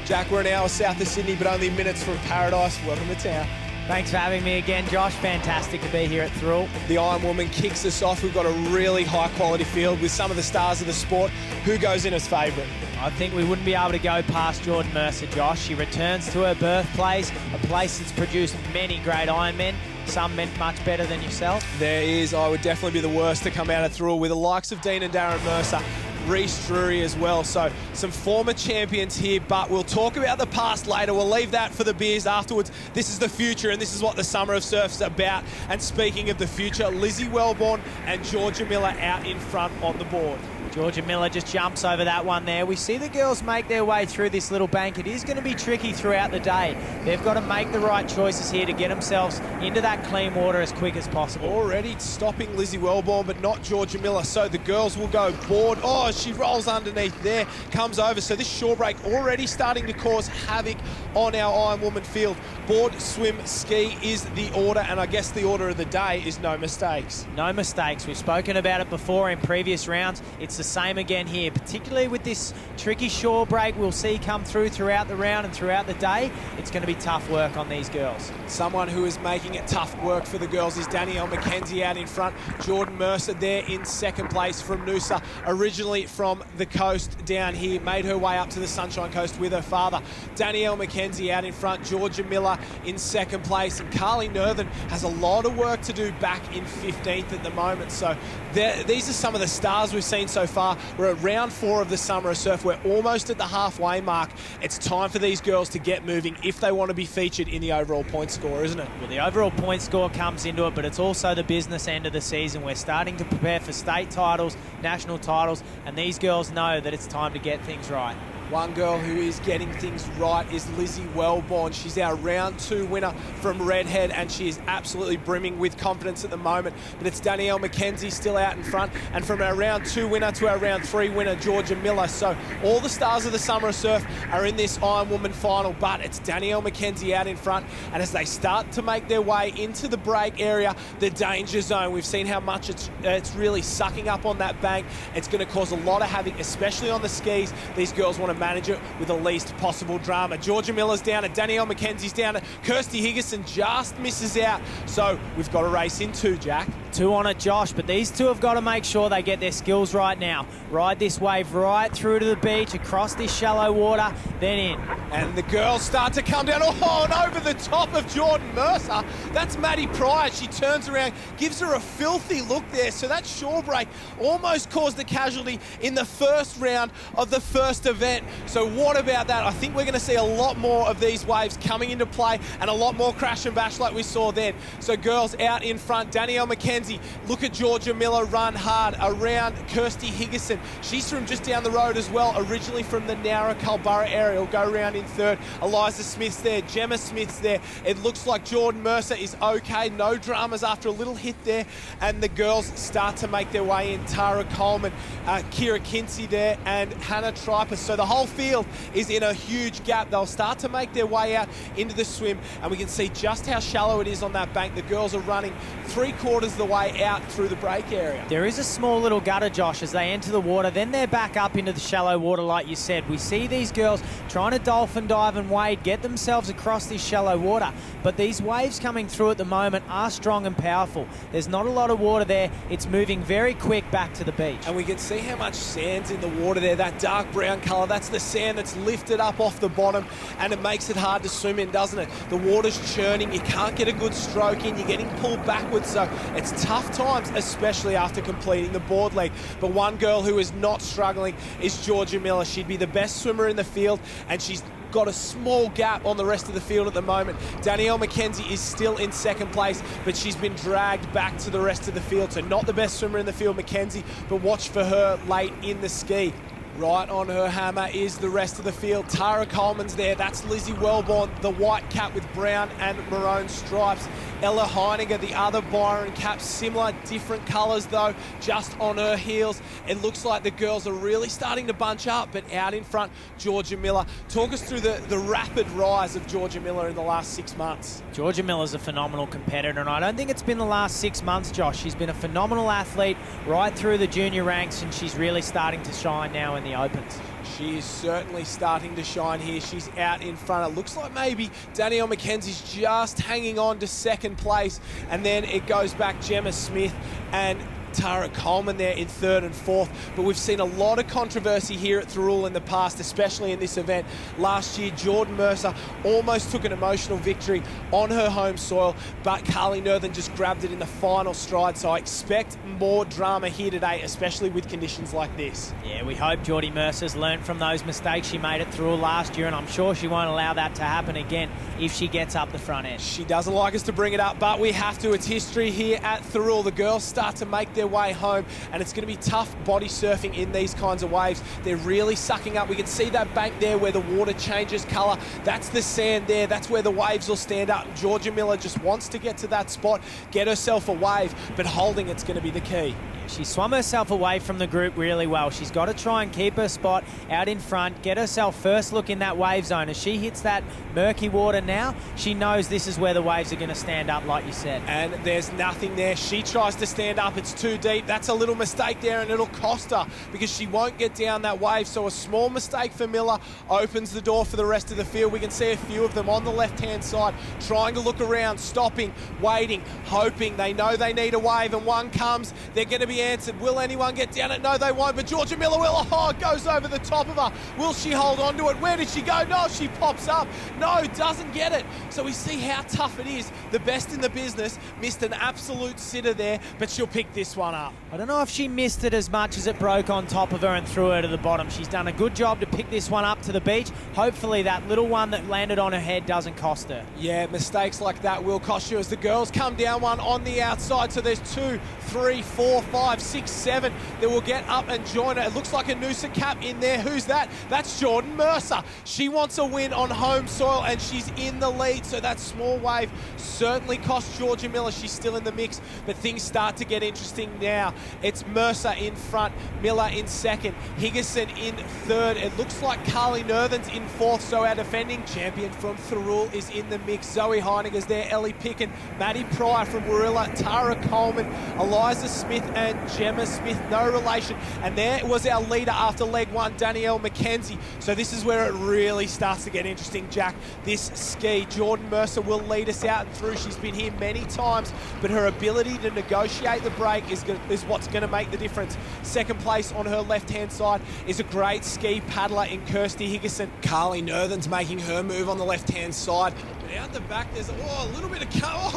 Jack, we're an hour south of Sydney, but only minutes from paradise. Welcome to town. Thanks for having me again, Josh. Fantastic to be here at Thirroul. The Ironwoman kicks us off. We've got a really high-quality field with some of the stars of the sport. Who goes in as favourite? I think we wouldn't be able to go past Jordan MERCER, Josh. She returns to her birthplace, a place that's produced many great Ironmen. Some meant much better than yourself. There is. I would definitely be the worst to come out of Thirroul with the likes of Dean and Darren Mercer. Reece Drury as well, so some former champions here, but we'll talk about the past later. We'll leave that for the beers afterwards. This is the future, and this is what the Summer of Surf's about. And speaking of the future, Lizzie WELBORN and Georgia Miller out in front on the board. Georgia Miller just jumps over that one there. We see the girls make their way through this little bank. It is going to be tricky throughout the day. They've got to make the right choices here to get themselves into that clean water as quick as possible. Already stopping Lizzie WELBORN, but not Georgia Miller. So the girls will go board. Oh, she rolls underneath there, comes over. So this shore break already starting to cause havoc on our Ironwoman field. Board, swim, ski is the order, and I guess the order of the day is no mistakes. No mistakes. We've spoken about it before in previous rounds. It's the same again here, particularly with this tricky shore break we'll see come throughout the round and throughout the day. It's going to be tough work on these girls. Someone who is making it tough work for the girls is Danielle McKenzie out in front. Jordan MERCER there in second place from Noosa, originally from the coast down here, made her way up to the Sunshine Coast with her father. Danielle McKenzie out in front, Georgia Miller in second place, and Carly Nerthen has a lot of work to do back in 15th at the moment. So these are some of the stars we've seen so far. We're at round 4 of the Summer of Surf. We're almost at the halfway mark. It's time for these girls to get moving if they want to be featured in the overall point score, isn't it? Well, the overall point score comes into it, but it's also the business end of the season. We're starting to prepare for state titles, national titles, and these girls know that it's time to get things right. One girl who is getting things right is Lizzie WELBORN. She's our round 2 winner from Redhead, and she is absolutely brimming with confidence at the moment. But it's Danielle McKenzie still out in front, and from our round 2 winner to our round 3 winner, Georgia Miller. So all the stars of the Summer of Surf are in this Ironwoman final, but it's Danielle McKenzie out in front. And as they start to make their way into the break area, the danger zone, we've seen how much it's really sucking up on that bank. It's going to cause a lot of havoc, especially on the skis. These girls want to manage it with the least possible drama. Georgia Miller's down it, Danielle McKenzie's down it, Kirsty Higginson just misses out. So we've got a race in 2, Jack. 2 on it, Josh, but these two have got to make sure they get their skills right now. Ride this wave right through to the beach, across this shallow water, then in. And the girls start to come down. Oh, and over the top of Jordan MERCER. That's Maddie Pryor. She turns around, gives her a filthy look there. So that shore break almost caused a casualty in the first round of the first event. So what about that? I think we're going to see a lot more of these waves coming into play and a lot more crash and bash like we saw then. So girls out in front, Danielle McKenzie. Look at Georgia Miller run hard around Kirsty Higginson. She's from just down the road as well, originally from the Nowra Culburra area. Will go round in 3rd. Eliza Smith's there, Gemma Smith's there. It looks like Jordan MERCER is okay. No dramas after a little hit there. And the girls start to make their way in. Tara Coleman, Kira Kinsey there, and Hannah Triper. So the whole field is in a huge gap. They'll start to make their way out into the swim, and we can see just how shallow it is on that bank. The girls are running 3/4 of the way out through the break area. There is a small little gutter, Josh, as they enter the water. Then they're back up into the shallow water like you said. We see these girls trying to dolphin dive and wade, get themselves across this shallow water. But these waves coming through at the moment are strong and powerful. There's not a lot of water there. It's moving very quick back to the beach. And we can see how much sand's in the water there. That dark brown colour, that's the sand that's lifted up off the bottom, and it makes it hard to swim in, doesn't it? The water's churning. You can't get a good stroke in. You're getting pulled backwards, so it's tough times, especially after completing the board leg. But one girl who is not struggling is Georgia Miller. She'd be the best swimmer in the field, and she's got a small gap on the rest of the field at the moment. Danielle McKenzie is still in second place, but she's been dragged back to the rest of the field. So not the best swimmer in the field, McKenzie, but watch for her late in the ski. Right on her hammer is the rest of the field. Tara Coleman's there. That's Lizzie WELBORN, the white cap with brown and maroon stripes. Ella Heiniger, the other Byron cap, similar, different colours though, just on her heels. It looks like the girls are really starting to bunch up, but out in front, Georgia Miller. Talk us through the rapid rise of Georgia Miller in the last 6 months. Georgia Miller's a phenomenal competitor, and I don't think it's been the last 6 months, Josh. She's been a phenomenal athlete right through the junior ranks, and she's really starting to shine now in the opens. She is certainly starting to shine here. She's out in front. It looks like maybe Danielle McKenzie's just hanging on to second place. And then it goes back Gemma Smith and Tara Coleman there in third and fourth. But we've seen a lot of controversy here at Thirroul in the past, especially in this event. Last year, Jordan Mercer almost took an emotional victory on her home soil, but Carly Nerthen just grabbed it in the final stride. So I expect more drama here today, especially with conditions like this. Yeah, we hope Geordie Mercer's learned from those mistakes she made at Thirroul last year, and I'm sure she won't allow that to happen again if she gets up the front end. She doesn't like us to bring it up, but we have to. It's history here at Thirroul. The girls start to make their way home, and it's going to be tough body surfing in these kinds of waves. They're really sucking up. We can see that bank there where the water changes colour. That's the sand there. That's where the waves will stand up. Georgia Miller just wants to get to that spot, get herself a wave, but holding it's going to be the key. She swum herself away from the group really well. She's got to try and keep her spot out in front, get herself first look in that wave zone. As she hits that murky water now, she knows this is where the waves are going to stand up, like you said. And there's nothing there. She tries to stand up. It's too deep. That's a little mistake there, and it'll cost her because she won't get down that wave. So a small mistake for Miller opens the door for the rest of the field. We can see a few of them on the left-hand side trying to look around, stopping, waiting, hoping. They know they need a wave, and one comes. They're going to be answered. Will anyone get down it? No, they won't, but Georgia Miller will. Oh, it goes over the top of her. Will she hold on to it? Where did she go? No, she pops up. No, doesn't get it. So we see how tough it is. The best in the business missed an absolute sitter there, but she'll pick this one up. I don't know if she missed it as much as it broke on top of her and threw her to the bottom. She's done a good job to pick this one up to the beach. Hopefully that little one that landed on her head doesn't cost her. Yeah, mistakes like that will cost you as the girls come down one on the outside. So there's 2, 3, 4, 5, 6, 7 that will get up and join her. It looks like a Noosa cap in there. Who's that? That's Jordan Mercer. She wants a win on home soil and she's in the lead. So that small wave certainly cost Georgia Miller. She's still in the mix, but things start to get interesting now. It's Mercer in front, Miller in second, Higginson in third. It looks like Carly Nerthen's in fourth, so our defending champion from Thirroul is in the mix. Zoe Heiniger's there, Ellie Picken, Maddie Pryor from Warilla, Tara Coleman, Eliza Smith and Gemma Smith, no relation. And there was our leader after leg one, Danielle McKenzie. So this is where it really starts to get interesting, Jack. This ski, Jordan Mercer will lead us out and through. She's been here many times, but her ability to negotiate the break is what's going to make the difference. Second place on her left-hand side is a great ski paddler in Kirsty Higginson. Carly Nerthen's making her move on the left-hand side. But out the back, there's a little bit of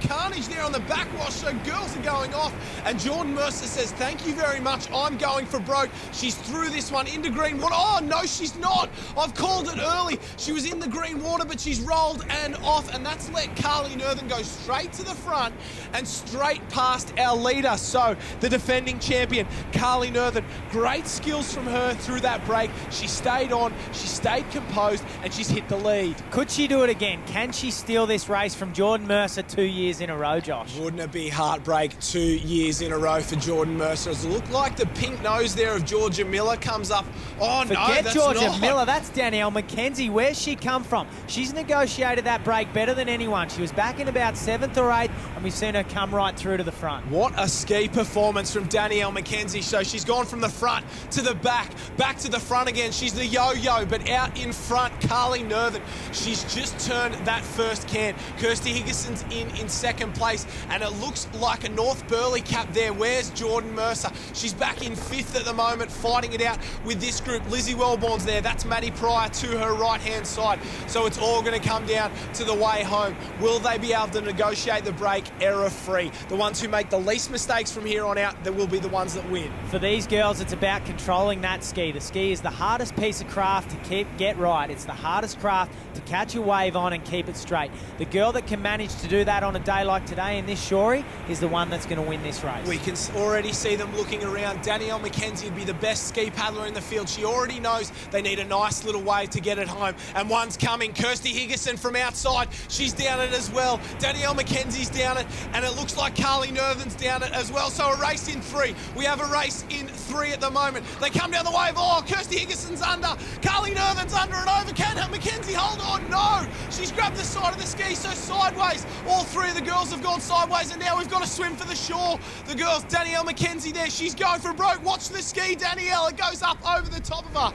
carnage there on the backwash, so girls are going off. And Jordan Mercer says, thank you very much, I'm going for broke. She's through this one into green water. Oh, no, she's not. I've called it early. She was in the green water, but she's rolled and off, and that's let Carly Nerthen go straight to the front and straight past our leader. So the defending champion, Carly Nerthen, great skills from her through that break. She stayed on, she stayed composed, and she's hit the lead. Could she do it again? Can she steal this race from Jordan Mercer 2 years in a row, Josh? Wouldn't it be heartbreak 2 years in a row for Jordan Mercer? It looked like the pink nose there of Georgia Miller comes up. Oh, no, that's Georgia not. Miller, that's Danielle McKenzie. Where's she come from? She's negotiated that break better than anyone. She was back in about 7th or 8th, and we've seen her come right through to the front. What a ski performance from Danielle McKenzie. So she's gone from the front to the back to the front again. She's the yo-yo, but out in front, Carly Nerthen. She's just turned that first can. Kirsty Higginson's in second place, and it looks like a North Burleigh cap there. Where's Jordan Mercer? She's back in 5th at the moment, fighting it out with this group. Lizzie WELBORN's there. That's Maddie Pryor to her right-hand side. So it's all going to come down to the way home. Will they be able to negotiate the break error-free? The ones who make the least mistakes from here on out, they will be the ones that win. For these girls, it's about controlling that ski. The ski is the hardest piece of craft to get right. It's the hardest craft to catch a wave on and keep it straight. The girl that can manage to do that on a day like today in this shorey is the one that's going to win this race. We can already see them looking around. Danielle McKenzie would be the best ski paddler in the field. She already knows they need a nice little wave to get it home. And one's coming. Kirsty Higginson from outside. She's down it as well. Danielle McKenzie's down it. And it looks like Carly Nerthen's down it as well. So a race in 3. We have a race in 3 at the moment. They come down the wave. Oh, Kirsty Higginson's under. Carly Nerthen's under and over. Can McKenzie hold on? No. She She's grabbed the side of the ski, so sideways. All three of the girls have gone sideways, and now we've got to swim for the shore. The girls, Danielle McKenzie there, she's going for broke. Watch the ski, Danielle. It goes up over the top of her.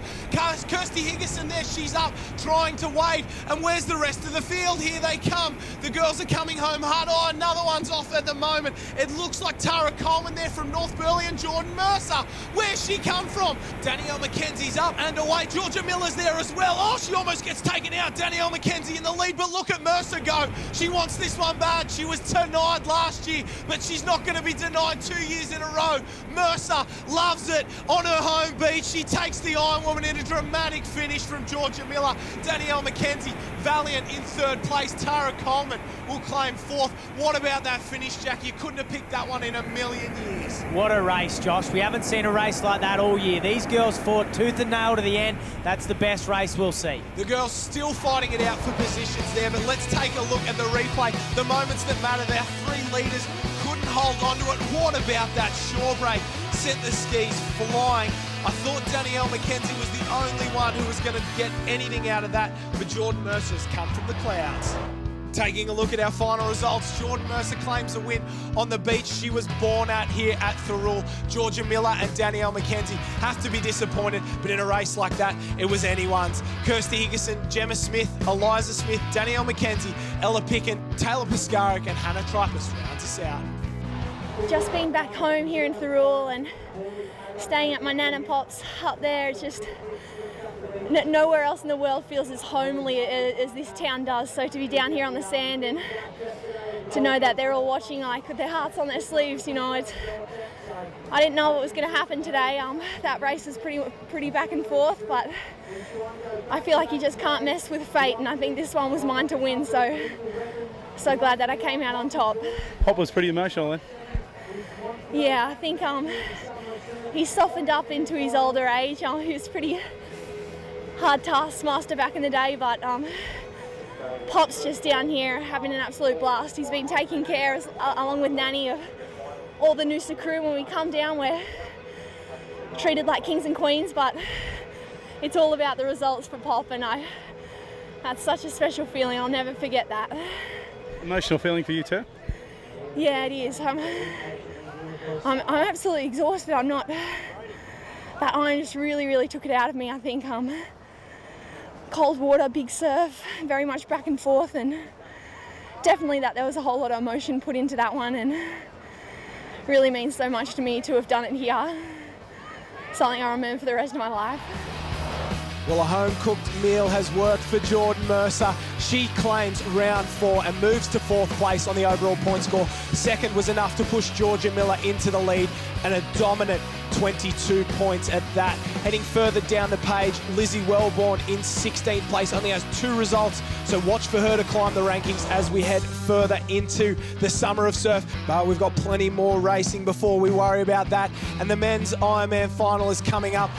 Kirsty Higginson there, she's up, trying to wade. And where's the rest of the field? Here they come. The girls are coming home hard. Oh, another one's off at the moment. It looks like Tara Coleman there from North Burleigh and Jordan Mercer. Where's she come from? Danielle McKenzie's up and away. Georgia Miller's there as well. Oh, she almost gets taken out. Danielle McKenzie in the lead, but look at Mercer go. She wants this one bad. She was denied last year, but she's not going to be denied 2 years in a row. Mercer loves it on her home beach. She takes the Ironwoman in a dramatic finish from Georgia Miller. Danielle McKenzie, valiant in third place. Tara Coleman will claim fourth. What about that finish, Jack? You couldn't have picked that one in a million years. What a race, Josh. We haven't seen a race like that all year. These girls fought tooth and nail to the end. That's the best race we'll see. The girls still fighting it out for positions there, but let's take a look at the replay. The moments that matter, their three leaders couldn't hold on to it. What about that shore break? Sent the skis flying. I thought Danielle McKenzie was the only one who was going to get anything out of that, but Jordan Mercer's come from the clouds. Taking a look at our final results, Jordan Mercer claims a win on the beach she was born at here at Thirroul. Georgia Miller and Danielle McKenzie have to be disappointed, but in a race like that, it was anyone's. Kirsty Higginson, Gemma Smith, Eliza Smith, Danielle McKenzie, Ella Picken, Taylor Piskaric and Hannah Tripus rounds us out. Just being back home here in Thirroul and staying at my nan and pops up there, it's just nowhere else in the world feels as homely as this town does. So to be down here on the sand and to know that they're all watching like with their hearts on their sleeves, you know, I didn't know what was going to happen today. That race was pretty back and forth, but I feel like you just can't mess with fate, and I think this one was mine to win. So glad that I came out on top. Pop was pretty emotional then. Yeah, I think he's softened up into his older age. He was pretty hard taskmaster back in the day, but Pop's just down here having an absolute blast. He's been taking care, along with Nanny, of all the Noosa crew. When we come down, we're treated like kings and queens, but it's all about the results for Pop, and that's such a special feeling. I'll never forget that. Emotional feeling for you too? Yeah, it is. I'm absolutely exhausted. I'm not. That iron just really took it out of me. I think cold water, big surf, very much back and forth, and definitely that there was a whole lot of emotion put into that one, and really means so much to me to have done it here. Something I remember for the rest of my life. Well, a home-cooked meal has worked for Jordan Mercer. She claims round 4 and moves to 4th place on the overall point score. Second was enough to push Georgia Miller into the lead, and a dominant 22 points at that. Heading further down the page, Lizzie WELBORN in 16th place, only has 2 results, so watch for her to climb the rankings as we head further into the summer of surf. But we've got plenty more racing before we worry about that, and the men's Ironman final is coming up.